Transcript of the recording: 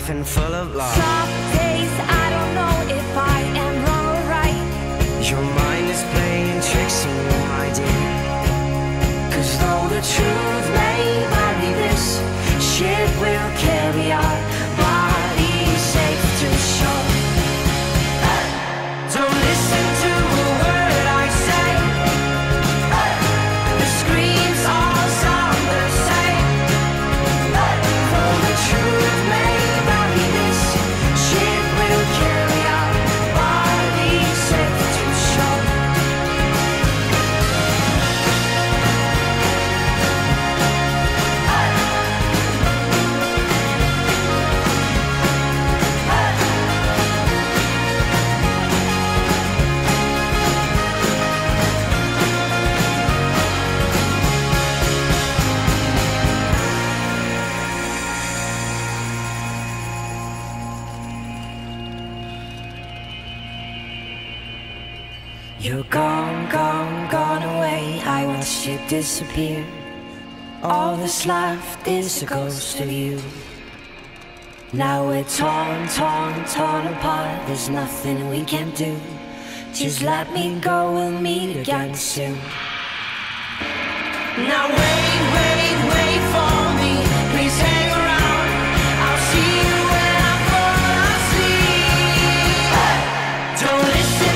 life and full of love. Some days I don't know if I am wrong or right. Your mind is playing tricks on you, my dear. 'Cause though the truth may vary, this ship will carry our bodies safe to shore. Don't listen to a word I say. The screams all sound the same. Though the truth may vary, this ship will carry our bodies safe to shore. You're gone, gone, gone away. I watched you disappear. All that's left is a ghost of you. Now we're torn, torn, torn apart. There's nothing we can do. Just let me go, we'll meet again soon. Now wait, wait, wait for me. Please hang around. I'll see you when I fall asleep. Don't listen